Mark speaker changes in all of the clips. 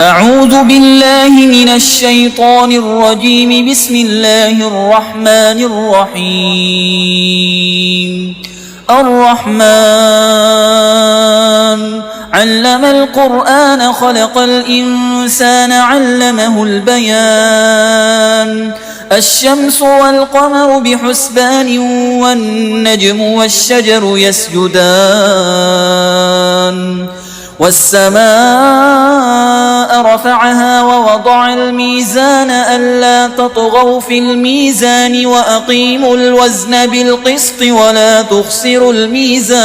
Speaker 1: أعوذ بالله من الشيطان الرجيم. بسم الله الرحمن الرحيم. الرحمن علم القرآن خلق الإنسان علمه البيان. الشمس والقمر بحسبان والنجم والشجر يسجدان. والسماء رفعها ووضع الميزان ألا تطغوا في الميزان وأقيموا الوزن بالقسط ولا تخسروا الميزان.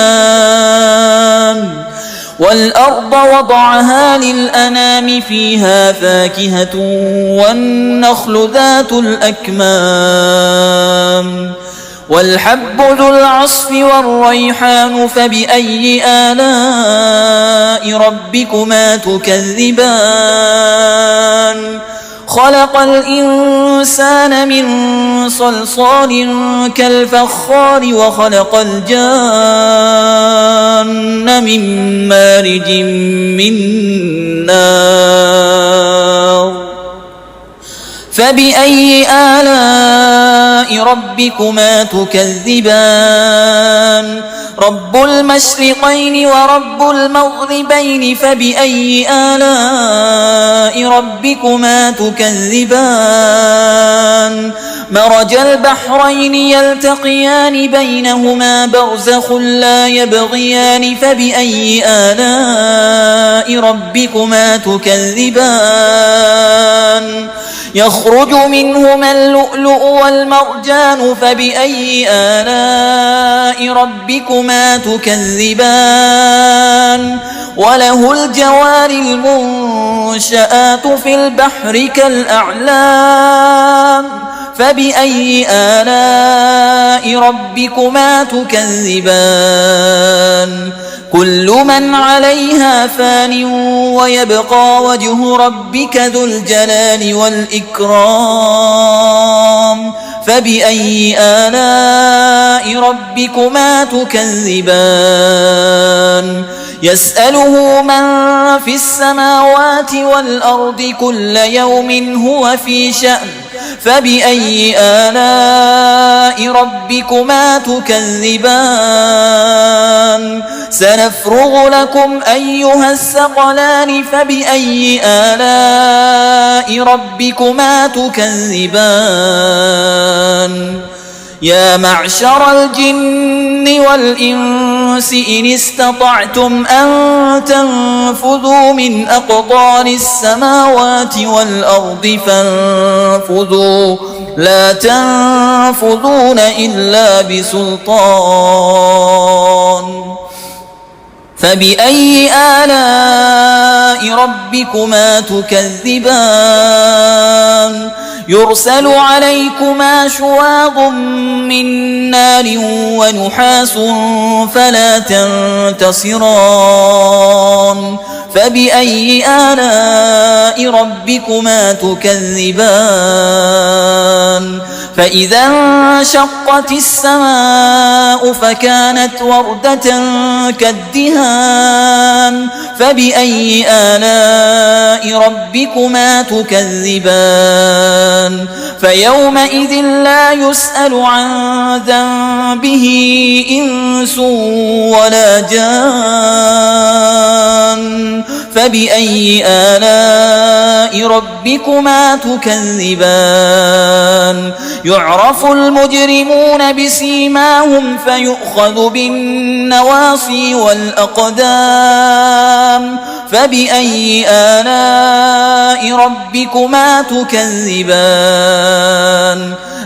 Speaker 1: والأرض وضعها للأنام فيها فاكهة والنخل ذات الأكمام والحب ذو العصف والريحان. فبأي آلاء ربكما تكذبان؟ خلق الإنسان من صلصال كالفخار وخلق الجان من مارج من نار. فبأي آلاء ربكما تكذبان؟ رب المشرقين ورب المغربين. فبأي آلاء ربكما تكذبان؟ مرج البحرين يلتقيان بينهما برزخ لا يبغيان. فبأي آلاء ربكما تكذبان؟ يخرج منهما اللؤلؤ والمرجان. فبأي آلاء ربكما تكذبان؟ وله الجوار المنشآت في البحر كالأعلام. فبأي آلاء ربكما تكذبان؟ كل من عليها فان ويبقى وجه ربك ذو الجلال والإكرام. فبأي آلاء ربكما تكذبان؟ يسأله من في السماوات والأرض كل يوم هو في شأن. فبأي آلاء ربكما تكذبان؟ سنفرغ لكم أيها الثقلان. فبأي آلاء ربكما تكذبان؟ يا معشر الجن والإنس إن استطعتم أن تنفذوا من أقطار السماوات والأرض فانفذوا لا تنفذون إلا بسلطان. فبأي آلاء ربكما تكذبان؟ يرسل عليكما شواظ من نار ونحاس فلا تنتصران. فبأي آلاء ربكما تكذبان؟ فإذا انشقت السماء فكانت وردة كالدهان. فبأي آلاء ربكما تكذبان؟ فيومئذ لا يسأل عن ذنبه إنس ولا جان. فبأي آلاء ربكما تكذبان؟ يعرف المجرمون بسيماهم فيؤخذ بالنواصي والأقدام. فبأي آلاء ربكما تكذبان؟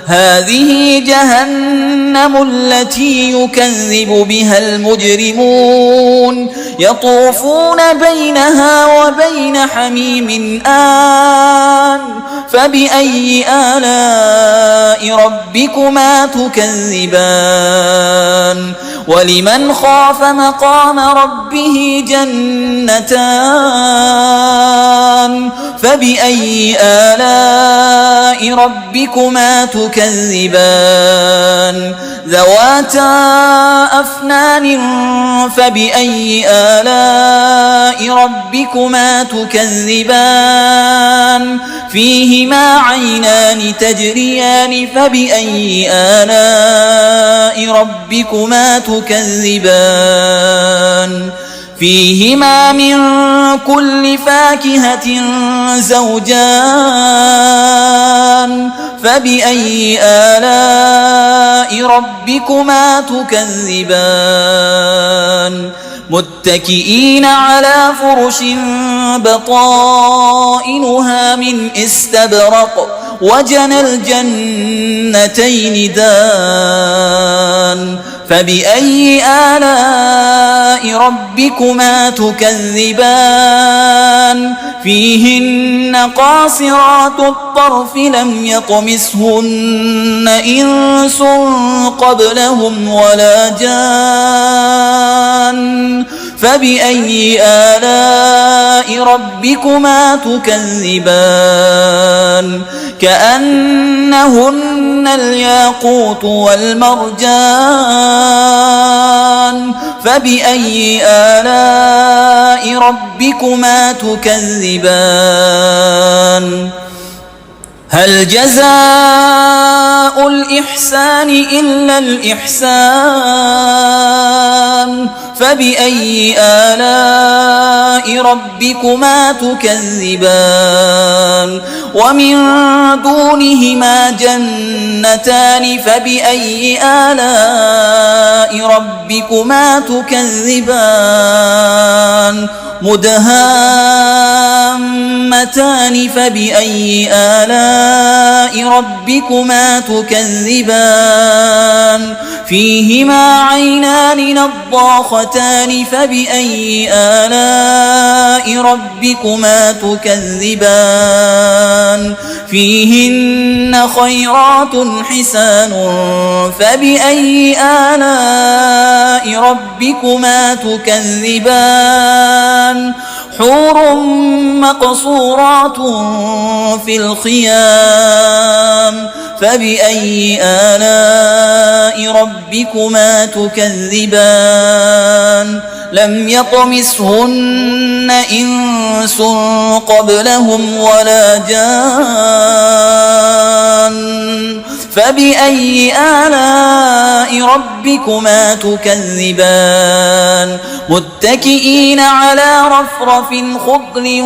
Speaker 1: هذه جهنم التي يكذب بها المجرمون يطوفون بينها وبين حميم آن. فبأي آلاء ربكما تكذبان؟ ولمن خاف مقام ربه جنتان. فبأي آلاء ربكما تكذبان ذواتا أفنان فبأي آلاء ربكما تكذبان فيهما عينان تجريان فبأي آلاء ربكما تكذبان فيهما من كل فاكهة زوجان فبأي آلاء ربكما تكذبان متكئين على فرش بطائنها من استبرق وجنى الجنتين دان فبأي آلاء ربكما تكذبان فيهن قاصرات الطرف لم يطمثهن إنس قبلهم ولا جان فبأي آلاء ربكما تكذبان كأنهن الياقوت والمرجان فبأي آلاء ربكما تكذبان هل جزاء الإحسان إلا الإحسان فبأي آلاء ربكما تكذبان ومن دونهما جنتان فبأي آلاء ربكما تكذبان مدهامتان فبأي آلاء ربكما تكذبان فيهما عينان نضاختان فبأي آلاء ربكما تكذبان فيهن خيرات حسان فبأي آلاء ربكما تكذبان حور مقصورات في الخيام فبأي آلاء ربكما تكذبان لم يطمثهن إنس قبلهم ولا جان فبأي آلاء ربكما تكذبان متكئين على رفرف خضر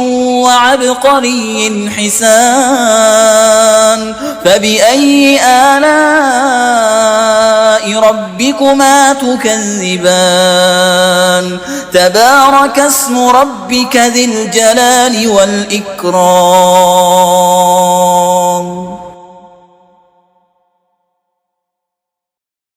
Speaker 1: وعبقري حسان فبأي آلاء ربكما تكذبان تبارك اسم ربك ذي الجلال والإكرام